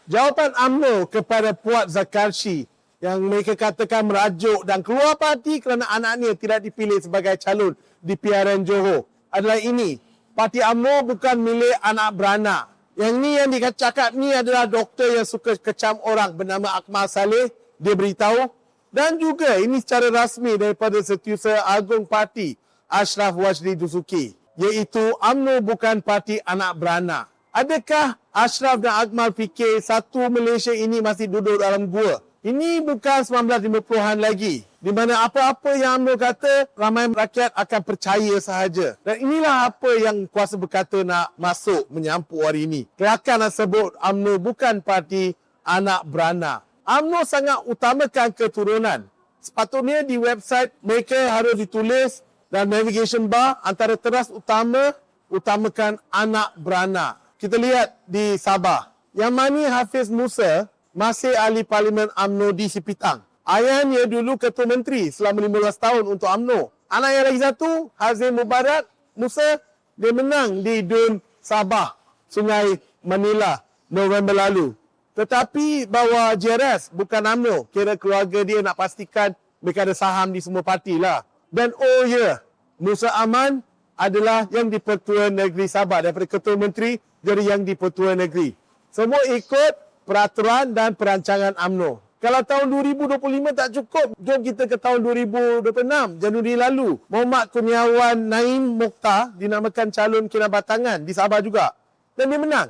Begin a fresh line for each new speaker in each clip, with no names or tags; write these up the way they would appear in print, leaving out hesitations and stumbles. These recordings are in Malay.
Jawapan UMNO kepada Puat Zakarshi yang mereka katakan merajuk dan keluar parti kerana anaknya tidak dipilih sebagai calon di PRN Johor adalah ini. Parti UMNO bukan milik anak beranak. Yang ni yang dicakap ni adalah doktor yang suka kecam orang bernama Akmal Saleh. Dia beritahu. Dan juga ini secara rasmi daripada Setiausaha Agung Parti Ashraf Wajdi Dusuki. Iaitu UMNO bukan parti anak beranak. Adakah Ashraf dan Akmal fikir satu Malaysia ini masih duduk dalam gua? Ini bukan 1950-an lagi. Di mana apa-apa yang UMNO kata, ramai rakyat akan percaya sahaja. Dan inilah apa yang kuasa berkata nak masuk menyampuk hari ini. Kelakar nak sebut UMNO bukan parti anak beranak. UMNO sangat utamakan keturunan. Sepatutnya di website mereka harus ditulis dan navigation bar antara teras utamakan anak beranak. Kita lihat di Sabah. Yang mana Hafiz Musa masih ahli parlimen UMNO di Sipitang. Ayahnya dulu ketua menteri selama 15 tahun untuk UMNO. Anak yang lagi satu, Hazim Mubarak Musa, dia menang di DUN Sabah, Sungai Manila, November lalu. Tetapi bawa JRS, bukan UMNO. Kira keluarga dia nak pastikan mereka ada saham di semua parti lah. Dan oh ya, Musa Aman adalah yang di-Pertua Negeri Sabah. Daripada ketua menteri, jadi yang di-Pertua Negeri. Semua ikut peraturan dan perancangan UMNO. Kalau tahun 2025 tak cukup, jom kita ke tahun 2026, Januari lalu. Muhammad Kurniawan Naim Mokhtar dinamakan calon kinabatangan di Sabah juga. Dan dia menang.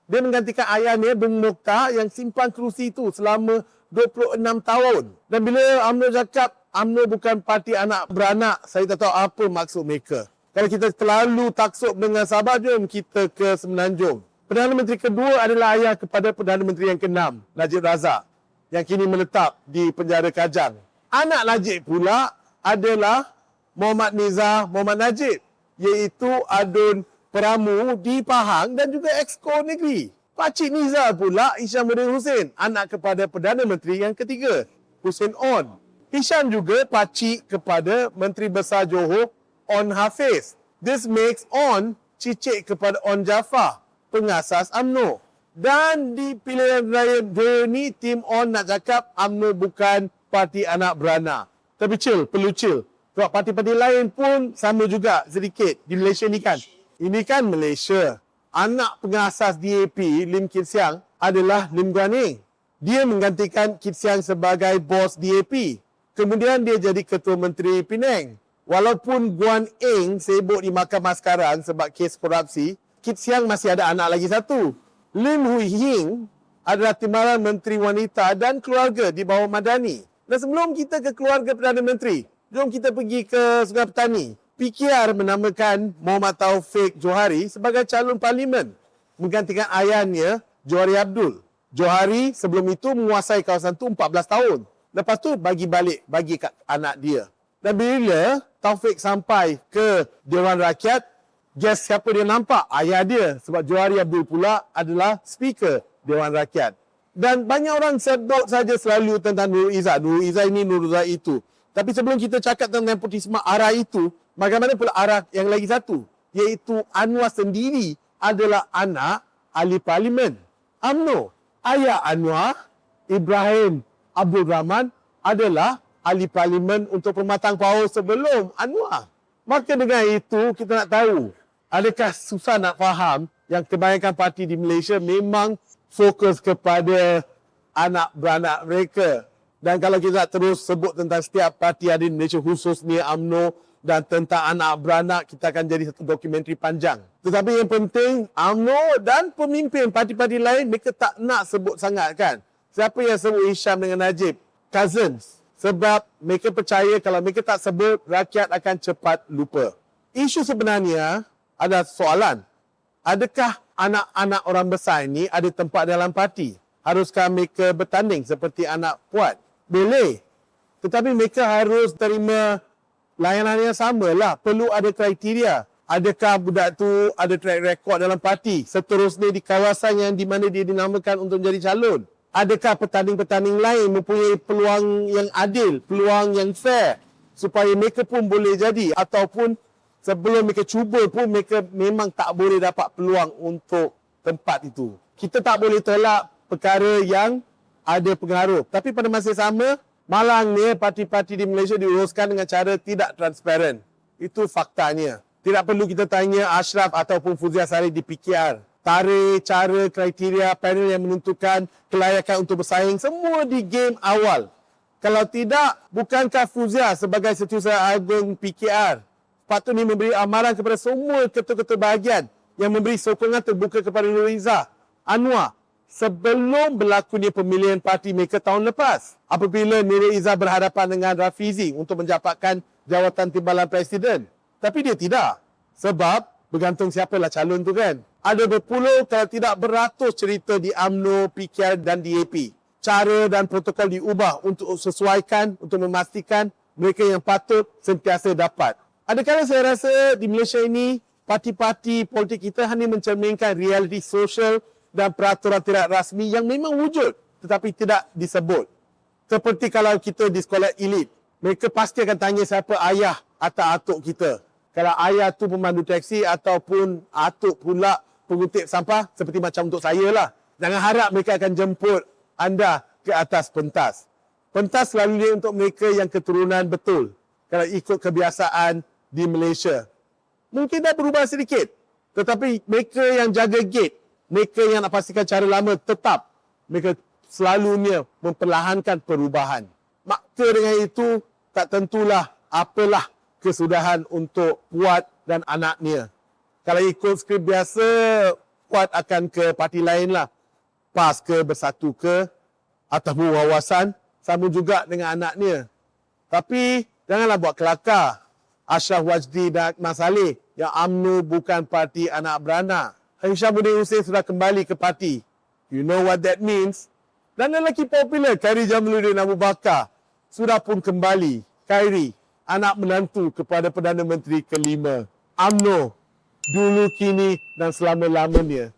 Dia menggantikan ayahnya, Bung Mokhtar, yang simpan kerusi itu selama 26 tahun. Dan bila UMNO cakap, UMNO bukan parti anak beranak, saya tak tahu apa maksud mereka. Kalau kita terlalu taksub dengan Sabah, jom kita ke Semenanjung. Perdana Menteri kedua adalah ayah kepada Perdana Menteri yang ke-6, Najib Razak, yang kini menetap di penjara Kajang. Anak Najib pula adalah Muhammad Nizar Muhammad Najib, iaitu adun peramu di Pahang dan juga Exco Negeri. Pakcik Nizar pula Hishamuddin Hussein, anak kepada Perdana Menteri yang ketiga, Hussein On. Hisham juga pakcik kepada Menteri Besar Johor, On Hafiz. This makes On cicit kepada On Jaafar, pengasas UMNO. Dan di pilihan raya Johor ni, tim On nak cakap UMNO bukan parti anak beranak. Tapi perlu chill. Sebab parti-parti lain pun sama juga sedikit di Malaysia ni kan. Ini kan Malaysia. Anak pengasas DAP, Lim Kit Siang, adalah Lim Guan Eng. Dia menggantikan Kit Siang sebagai bos DAP. Kemudian dia jadi Ketua Menteri Penang. Walaupun Guan Eng sibuk di mahkamah sekarang sebab kes korupsi, Kit Siang masih ada anak lagi satu. Lim Hui Hing adalah Timbalan Menteri Wanita dan Keluarga di bawah Madani. Dan sebelum kita ke keluarga Perdana Menteri, jom kita pergi ke Sungai Petani. PKR menamakan Muhammad Taufik Johari sebagai calon parlimen, menggantikan ayahnya Johari Abdul. Johari sebelum itu menguasai kawasan itu 14 tahun. Lepas tu bagi kat anak dia. Dan bila Taufik sampai ke Dewan Rakyat, guess siapa dia nampak? Ayah dia. Sebab Johari Abdul pula adalah speaker Dewan Rakyat. Dan banyak orang sebut saja selalu tentang Nurul Izzah. Nurul Izzah ini, Nurul Izzah itu. Tapi sebelum kita cakap tentang nepotisme arah itu, bagaimana pula arah yang lagi satu? Iaitu Anwar sendiri adalah anak ahli parlimen UMNO. Ayah Anwar, Ibrahim Abdul Rahman, adalah ahli parlimen untuk Permatang Power sebelum Anwar. Maka dengan itu kita nak tahu, adakah susah nak faham yang kebanyakan parti di Malaysia memang fokus kepada anak beranak mereka. Dan kalau kita nak terus sebut tentang setiap parti ada di Malaysia, khususnya UMNO dan tentang anak beranak, kita akan jadi satu dokumentari panjang. Tetapi yang penting, UMNO dan pemimpin parti-parti lain, mereka tak nak sebut sangat kan. Siapa yang sebut Hisham dengan Najib? Cousins. Sebab mereka percaya kalau mereka tak sebut, rakyat akan cepat lupa. Isu sebenarnya ada soalan. Adakah anak-anak orang besar ini ada tempat dalam parti? Haruskah mereka bertanding seperti anak Puat? Boleh. Tetapi mereka harus terima layanan yang sama lah. Perlu ada kriteria. Adakah budak tu ada track record dalam parti? Seterusnya di kawasan yang di mana dia dinamakan untuk menjadi calon. Adakah petanding-petanding lain mempunyai peluang yang adil, peluang yang fair supaya mereka pun boleh jadi, ataupun sebelum mereka cuba pun mereka memang tak boleh dapat peluang untuk tempat itu. Kita tak boleh tolak perkara yang ada pengaruh. Tapi pada masa yang sama, malangnya parti-parti di Malaysia diuruskan dengan cara tidak transparan. Itu faktanya. Tidak perlu kita tanya Ashraf ataupun Fuzia Sarif di PKR. Tarikh, cara, kriteria, panel yang menentukan kelayakan untuk bersaing, semua di game awal. Kalau tidak, bukankah Fuzia sebagai Setiausaha Agung PKR patutnya memberi amaran kepada semua ketua-ketua bahagian yang memberi sokongan terbuka kepada Nur Izzah Anwar sebelum berlakunya pemilihan parti mereka tahun lepas. Apabila Nurul Izzah berhadapan dengan Rafizi untuk mendapatkan jawatan timbalan presiden. Tapi dia tidak. Sebab bergantung siapalah calon tu kan. Ada berpuluh kalau tidak beratus cerita di UMNO, PKR dan DAP. Cara dan protokol diubah untuk sesuaikan, untuk memastikan mereka yang patut sentiasa dapat. Adakah saya rasa di Malaysia ini parti-parti politik kita hanya mencerminkan realiti sosial dan peraturan tidak rasmi yang memang wujud tetapi tidak disebut. Seperti kalau kita di sekolah elit, mereka pasti akan tanya siapa ayah atau atuk kita. Kalau ayah tu pemandu teksi ataupun atuk pula pengutip sampah, seperti macam untuk saya lah. Jangan harap mereka akan jemput anda ke atas pentas. Pentas selalunya untuk mereka yang keturunan betul. Kalau ikut kebiasaan di Malaysia. Mungkin dah berubah sedikit. Tetapi mereka yang jaga gate, mereka yang nak pastikan cara lama tetap, mereka selalunya memperlahankan perubahan. Maka dengan itu, tak tentulah apalah kesudahan untuk Puat dan anaknya. Kalau ikut skrip biasa, Puat akan ke parti lain lah. PAS ke, Bersatu ke, ataupun Wawasan, sama juga dengan anaknya. Tapi, janganlah buat kelakar. Ashraf Wajdi dan Akmal Saleh yang UMNO bukan parti anak beranak. Hishamuddin Hussein sudah kembali ke parti. You know what that means? Dan lelaki popular, Khairi Jamaluddin Abu Bakar, sudah pun kembali. Khairi, anak menantu kepada Perdana Menteri kelima. UMNO, dulu, kini dan selama-lamanya.